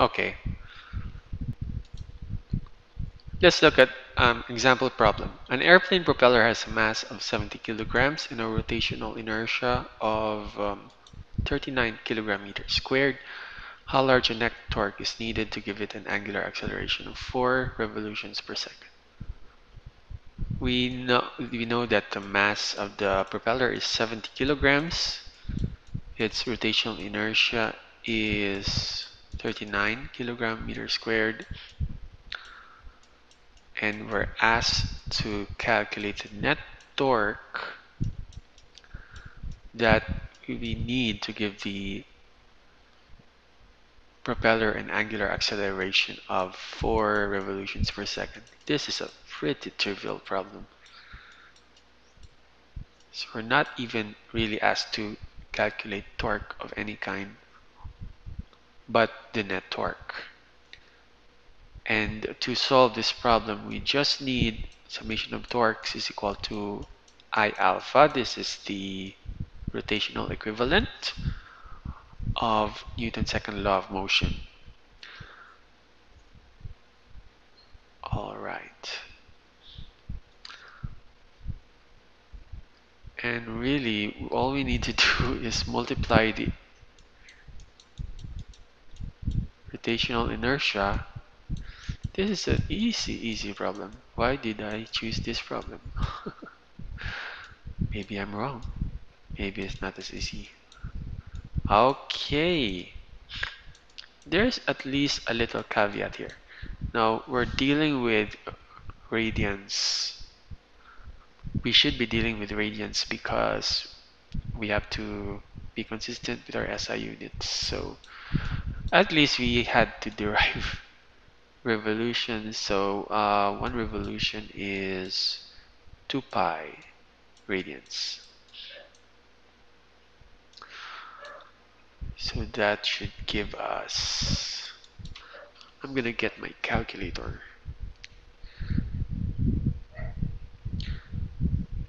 Okay, let's look at example problem. An airplane propeller has a mass of 70 kilograms and a rotational inertia of 39 kilogram meters squared. How large a net torque is needed to give it an angular acceleration of 4 revolutions per second? We know that the mass of the propeller is 70 kilograms. Its rotational inertia is 39 kilogram meters squared, and we're asked to calculate the net torque that we need to give the propeller an angular acceleration of 4 revolutions per second. This is a pretty trivial problem. So we're not even really asked to calculate torque of any kind, but the net torque. And to solve this problem, we just need summation of torques is equal to I alpha. This is the rotational equivalent of Newton's second law of motion. All right. And really, all we need to do is multiply the rotational inertia. This is an easy problem. Why did I choose this problem? Maybe I'm wrong. Maybe it's not as easy. Okay. There's at least a little caveat here. Now, we're dealing with radians. We should be dealing with radians because we have to be consistent with our SI units. So, at least we had to derive revolutions. So, 1 revolution is 2 pi radians. So that should give us, I'm gonna get my calculator.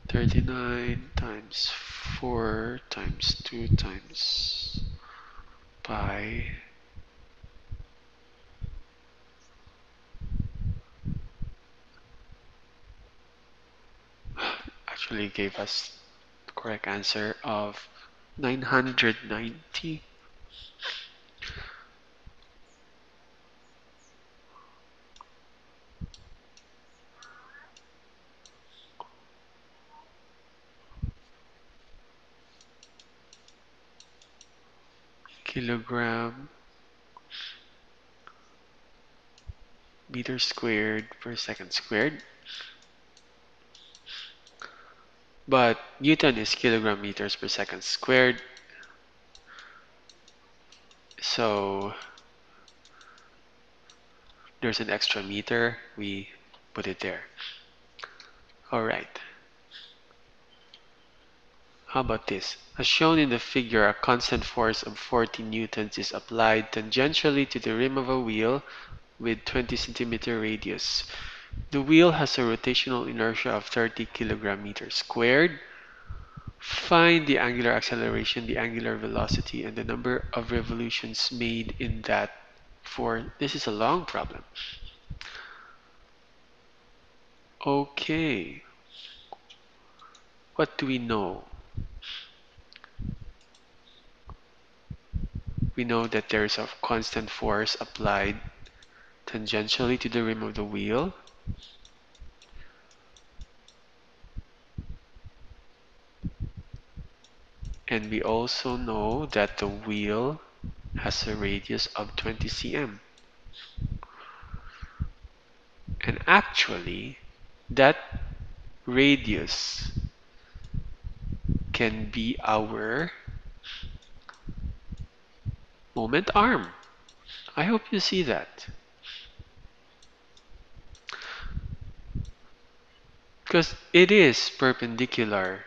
39 times 4 times 2 times pi actually gave us the correct answer of 990 kilogram meter squared per second squared. But Newton is kilogram meters per second squared. So there's an extra meter. We put it there. Alright. How about this? As shown in the figure, a constant force of 40 newtons is applied tangentially to the rim of a wheel with 20 centimeter radius. The wheel has a rotational inertia of 30 kilogram meters squared. Find the angular acceleration, the angular velocity, and the number of revolutions made in that for this is a long problem. Okay. What do we know? We know that there is a constant force applied tangentially to the rim of the wheel. And we also know that the wheel has a radius of 20 cm. And actually, that radius can be our moment arm. I hope you see that. Because it is perpendicular.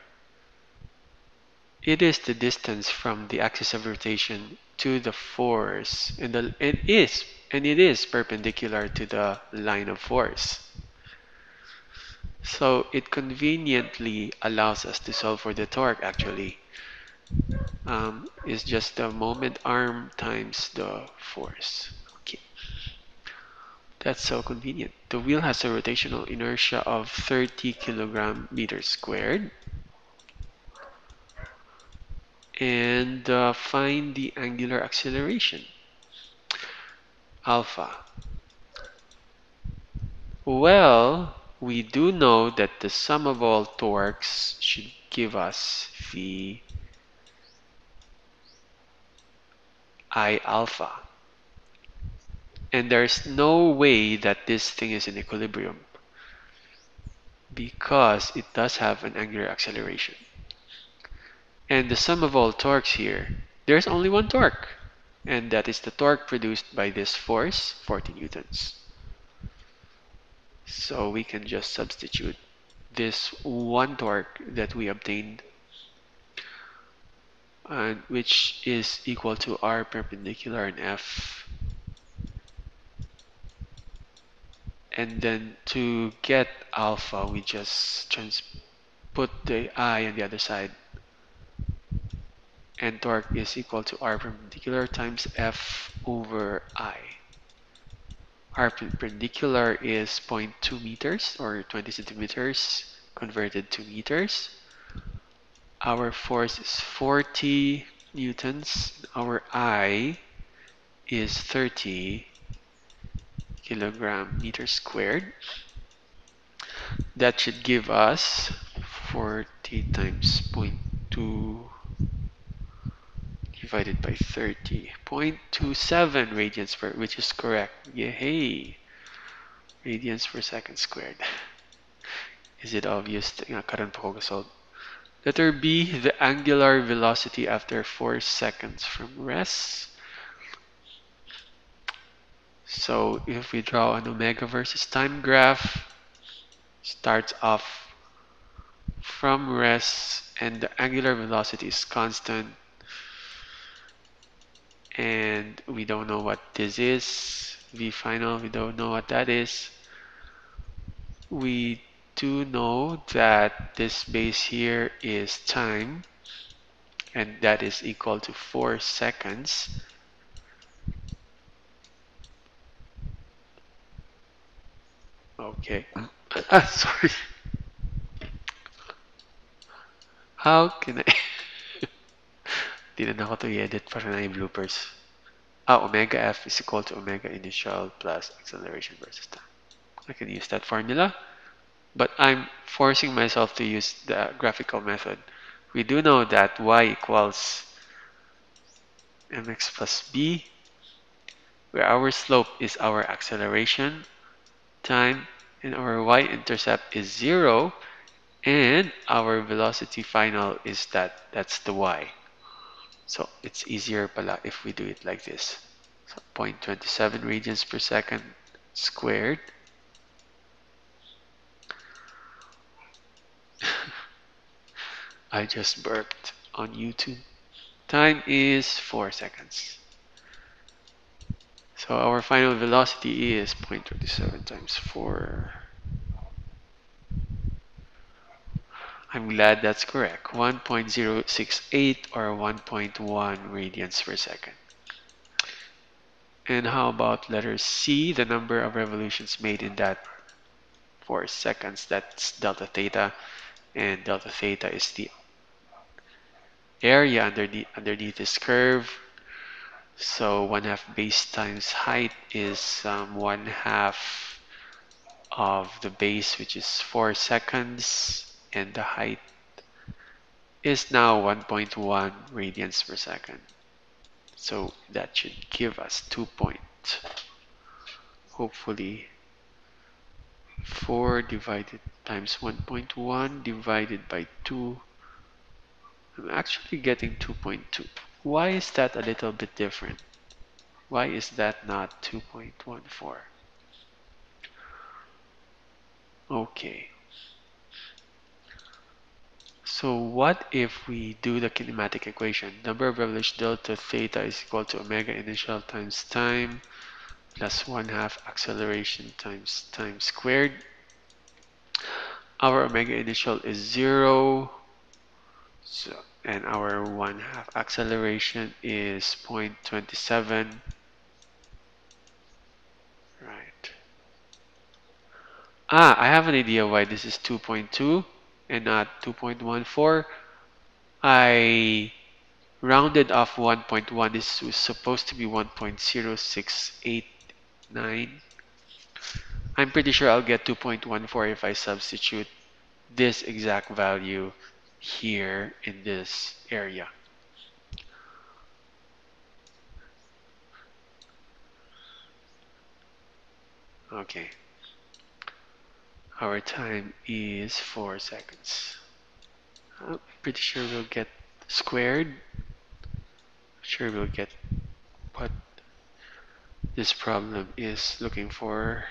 It is the distance from the axis of rotation to the force, and it is perpendicular to the line of force. So it conveniently allows us to solve for the torque actually. It's just the moment arm times the force. Okay, that's so convenient. The wheel has a rotational inertia of 30 kilogram meters squared. And find the angular acceleration, alpha. Well, we do know that the sum of all torques should give us the I alpha. And there's no way that this thing is in equilibrium because it does have an angular acceleration. And the sum of all torques here, there's only one torque, and that is the torque produced by this force, 40 newtons. So we can just substitute this one torque that we obtained, which is equal to R perpendicular and F. And then to get alpha, we just put the I on the other side. And torque is equal to R perpendicular times F over I. R perpendicular is 0.2 meters or 20 centimeters converted to meters. Our force is 40 newtons. Our I is 30 kilogram meters squared. That should give us 40 times 0.2 divided by 30. 0.27 radians per, which is correct. Yay! Radians per second squared. Is it obvious? Karan pa ko gasol. Letter B, the angular velocity after 4 seconds from rest. So if we draw an omega versus time graph, starts off from rest and the angular velocity is constant, and we don't know what this is. V final, we don't know what that is. We do know that this base here is time, and that is equal to 4 seconds. Okay. Sorry. How can I? Di na ako to i-edit para na yung bloopers. Omega F is equal to omega initial plus acceleration versus time. I can use that formula, but I'm forcing myself to use the graphical method. We do know that y equals mx plus b, where our slope is our acceleration, time, and our y-intercept is 0, and our velocity final is that's the y. So it's easier pala if we do it like this. So 0.27 radians per second squared. I just burped on YouTube. Time is 4 seconds. So our final velocity is 0.27 times 4. I'm glad that's correct. 1.068 or 1.1 radians per second. And how about letter C, the number of revolutions made in that 4 seconds? That's delta theta, and delta theta is the area underneath this curve. So 1/2 base times height is 1/2 of the base, which is 4 seconds, and the height is now 1.1 radians per second. So that should give us 2 point. Hopefully 4 divided times 1.1 divided by 2. I'm actually getting 2.2. Why is that a little bit different? Why is that not 2.14? Okay. So what if we do the kinematic equation? Number of revolutions delta theta is equal to omega initial times time plus 1/2 acceleration times time squared. Our omega initial is 0. So, and our 1/2 acceleration is 0.27. Ah, I have an idea why this is 2.2 and not 2.14. I rounded off 1.1. This was supposed to be 1.0689. I'm pretty sure I'll get 2.14 if I substitute this exact value here in this area. Okay, our time is 4 seconds. I'm pretty sure we'll get squared. Sure we'll get what this problem is looking for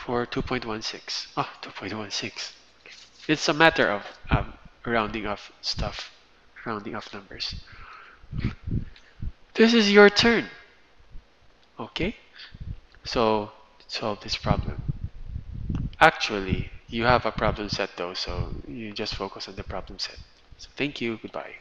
2.16. Oh, 2.16. It's a matter of rounding off stuff, rounding off numbers. This is your turn. Okay? So solve this problem. Actually, you have a problem set though, so you just focus on the problem set. So thank you. Goodbye.